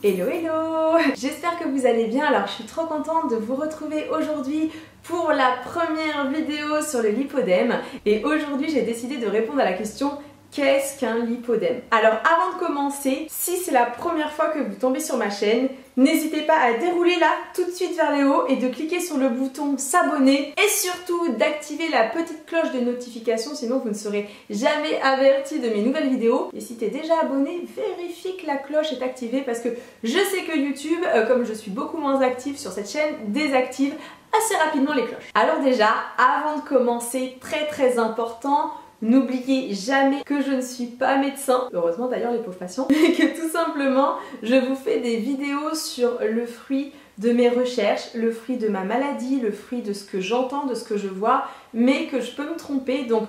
Hello hello! J'espère que vous allez bien. Alors je suis trop contente de vous retrouver aujourd'hui pour la première vidéo sur le lipodème. Et aujourd'hui j'ai décidé de répondre à la question: qu'est-ce qu'un lipodème? Alors avant de commencer, si c'est la première fois que vous tombez sur ma chaîne, n'hésitez pas à dérouler là tout de suite vers le haut et de cliquer sur le bouton s'abonner et surtout d'activer la petite cloche de notification, sinon vous ne serez jamais averti de mes nouvelles vidéos. Et si tu es déjà abonné, vérifie que la cloche est activée parce que je sais que YouTube, comme je suis beaucoup moins active sur cette chaîne, désactive assez rapidement les cloches. Alors déjà, avant de commencer, très important, n'oubliez jamais que je ne suis pas médecin, heureusement d'ailleurs les pauvres patients, mais que tout simplement je vous fais des vidéos sur le fruit de mes recherches, le fruit de ma maladie, le fruit de ce que j'entends, de ce que je vois, mais que je peux me tromper, donc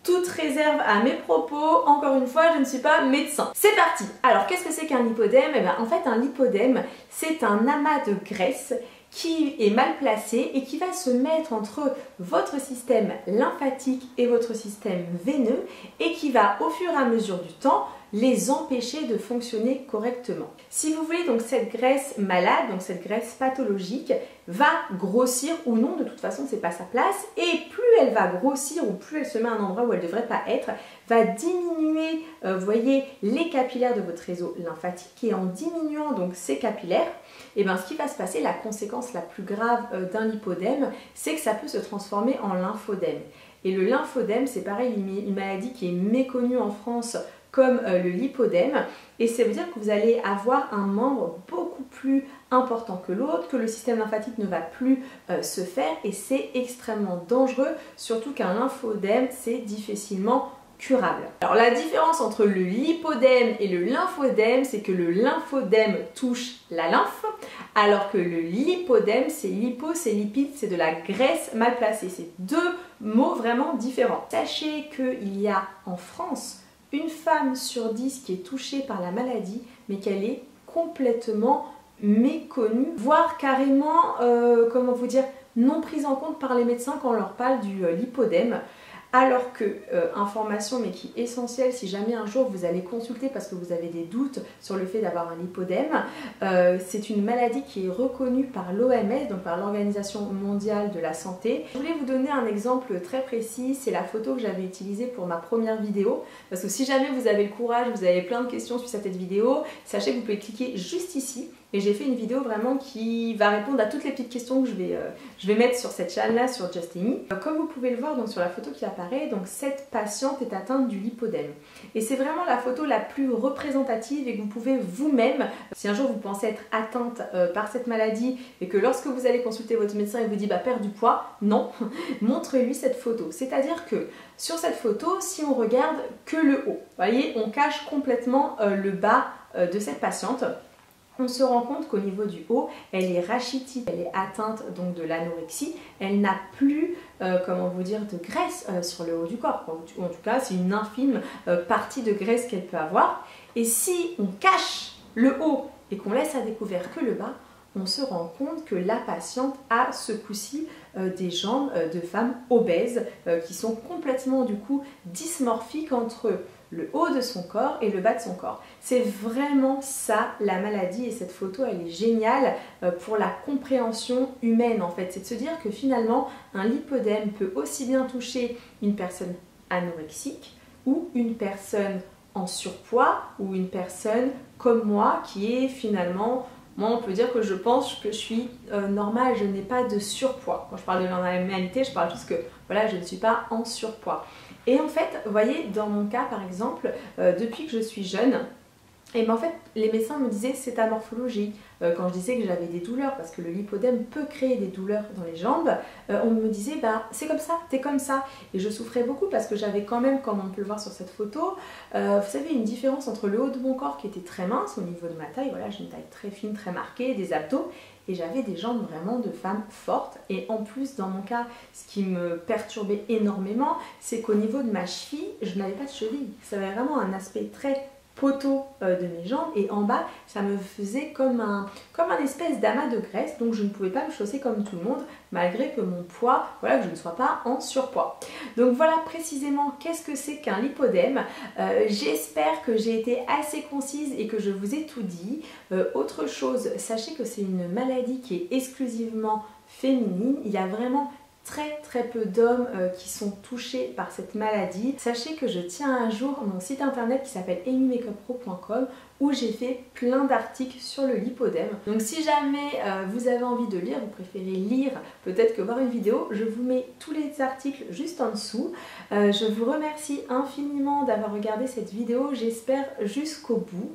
toute réserve à mes propos, encore une fois je ne suis pas médecin. C'est parti! Alors qu'est-ce que c'est qu'un lipodème? Eh bien, en fait un lipodème c'est un amas de graisse qui est mal placé et qui va se mettre entre votre système lymphatique et votre système veineux et qui va au fur et à mesure du temps les empêcher de fonctionner correctement. Si vous voulez, donc cette graisse malade, donc cette graisse pathologique va grossir ou non, de toute façon c'est pas sa place, et plus elle va grossir ou plus elle se met à un endroit où elle devrait pas être, va diminuer, vous voyez, les capillaires de votre réseau lymphatique, et en diminuant donc ces capillaires, et bien ce qui va se passer, la conséquence la plus grave d'un lipodème, c'est que ça peut se transformer en lymphodème. Et le lymphodème, c'est pareil, une maladie qui est méconnue en France comme le lipodème, et ça veut dire que vous allez avoir un membre beaucoup plus important que l'autre, que le système lymphatique ne va plus se faire, et c'est extrêmement dangereux, surtout qu'un lymphodème c'est difficilement curable. Alors la différence entre le lipodème et le lymphodème, c'est que le lymphodème touche la lymphe, alors que le lipodème, c'est lipo, c'est lipide, c'est de la graisse mal placée. C'est deux mots vraiment différents. Sachez qu'il y a en France une femme sur 10 qui est touchée par la maladie, mais qu'elle est complètement méconnue, voire carrément, comment vous dire, non prise en compte par les médecins quand on leur parle du lipodème. Alors que, information mais qui est essentielle si jamais un jour vous allez consulter parce que vous avez des doutes sur le fait d'avoir un lipodème, c'est une maladie qui est reconnue par l'OMS, donc par l'Organisation mondiale de la santé. Je voulais vous donner un exemple très précis, c'est la photo que j'avais utilisée pour ma première vidéo, parce que si jamais vous avez le courage, vous avez plein de questions sur cette vidéo, sachez que vous pouvez cliquer juste ici. Et j'ai fait une vidéo vraiment qui va répondre à toutes les petites questions que je vais mettre sur cette chaîne-là, sur Justini. Comme vous pouvez le voir donc, sur la photo qui apparaît, donc cette patiente est atteinte du lipodème. Et c'est vraiment la photo la plus représentative et que vous pouvez vous-même, si un jour vous pensez être atteinte par cette maladie et que lorsque vous allez consulter votre médecin il vous dit bah perds du poids, non, montrez-lui cette photo. C'est-à-dire que sur cette photo, si on regarde que le haut, vous voyez, on cache complètement le bas de cette patiente. On se rend compte qu'au niveau du haut, elle est rachitite, elle est atteinte donc de l'anorexie, elle n'a plus, comment vous dire, de graisse sur le haut du corps. En tout cas, c'est une infime partie de graisse qu'elle peut avoir. Et si on cache le haut et qu'on laisse à découvert que le bas, on se rend compte que la patiente a ce coup-ci des jambes de femmes obèses qui sont complètement du coup dysmorphiques entre le haut de son corps et le bas de son corps. C'est vraiment ça la maladie, et cette photo elle est géniale pour la compréhension humaine en fait. C'est de se dire que finalement un lipodème peut aussi bien toucher une personne anorexique ou une personne en surpoids ou une personne comme moi qui est finalement, moi on peut dire que je pense que je suis normale, je n'ai pas de surpoids. Quand je parle de normalité, je parle juste que voilà, je ne suis pas en surpoids. Et en fait, vous voyez, dans mon cas par exemple, depuis que je suis jeune, et ben en fait, les médecins me disaient c'est ta morphologie. Quand je disais que j'avais des douleurs, parce que le lipodème peut créer des douleurs dans les jambes, on me disait bah c'est comme ça, t'es comme ça. Et je souffrais beaucoup parce que j'avais quand même, comme on peut le voir sur cette photo, vous savez, une différence entre le haut de mon corps qui était très mince au niveau de ma taille, voilà, j'ai une taille très fine, très marquée, des abdos, et j'avais des jambes vraiment de femme forte. Et en plus, dans mon cas, ce qui me perturbait énormément, c'est qu'au niveau de ma cheville, je n'avais pas de cheville. Ça avait vraiment un aspect très poteau de mes jambes et en bas ça me faisait comme un espèce d'amas de graisse, donc je ne pouvais pas me chausser comme tout le monde malgré que mon poids, voilà, que je ne sois pas en surpoids. Donc voilà précisément qu'est-ce que c'est qu'un lipodème. J'espère que j'ai été assez concise et que je vous ai tout dit. Autre chose, sachez que c'est une maladie qui est exclusivement féminine. Il y a vraiment très peu d'hommes qui sont touchés par cette maladie. Sachez que je tiens un jour mon site internet qui s'appelle amymakeupro.com où j'ai fait plein d'articles sur le lipodème. Donc si jamais vous avez envie de lire, vous préférez lire peut-être que voir une vidéo, je vous mets tous les articles juste en dessous. Je vous remercie infiniment d'avoir regardé cette vidéo, j'espère jusqu'au bout.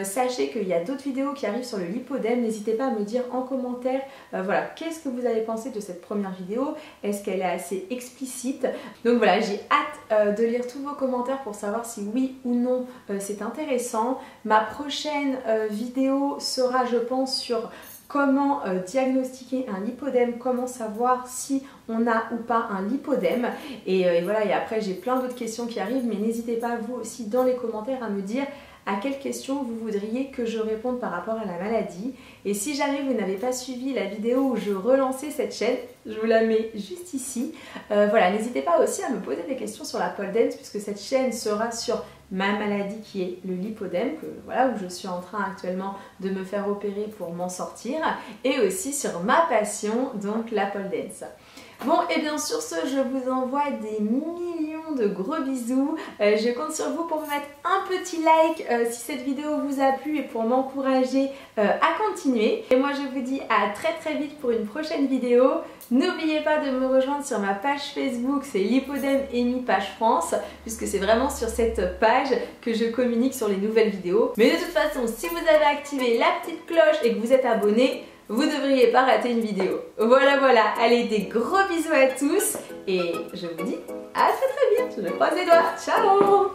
Sachez qu'il y a d'autres vidéos qui arrivent sur le lipodème, n'hésitez pas à me dire en commentaire voilà, qu'est-ce que vous avez pensé de cette première vidéo, est-ce qu'elle est assez explicite. Donc voilà, j'ai hâte de lire tous vos commentaires pour savoir si oui ou non c'est intéressant. Ma prochaine vidéo sera, je pense, sur comment diagnostiquer un lipodème, comment savoir si on a ou pas un lipodème. Et voilà, et après j'ai plein d'autres questions qui arrivent, mais n'hésitez pas vous aussi dans les commentaires à me dire à quelles questions vous voudriez que je réponde par rapport à la maladie. Et si jamais vous n'avez pas suivi la vidéo où je relançais cette chaîne, je vous la mets juste ici. Voilà, n'hésitez pas aussi à me poser des questions sur la pole dance puisque cette chaîne sera sur ma maladie qui est le lipodème, voilà, où je suis en train actuellement de me faire opérer pour m'en sortir, et aussi sur ma passion, donc la pole dance. Bon, et bien sur ce, je vous envoie des millions de gros bisous. Je compte sur vous pour me mettre un petit like si cette vidéo vous a plu et pour m'encourager à continuer. Et moi je vous dis à très vite pour une prochaine vidéo. N'oubliez pas de me rejoindre sur ma page Facebook, c'est Lipodème Amy Page France, puisque c'est vraiment sur cette page que je communique sur les nouvelles vidéos. Mais de toute façon, si vous avez activé la petite cloche et que vous êtes abonné, vous ne devriez pas rater une vidéo. Voilà, allez, des gros bisous à tous et je vous dis à très vite, je me croise les doigts, ciao!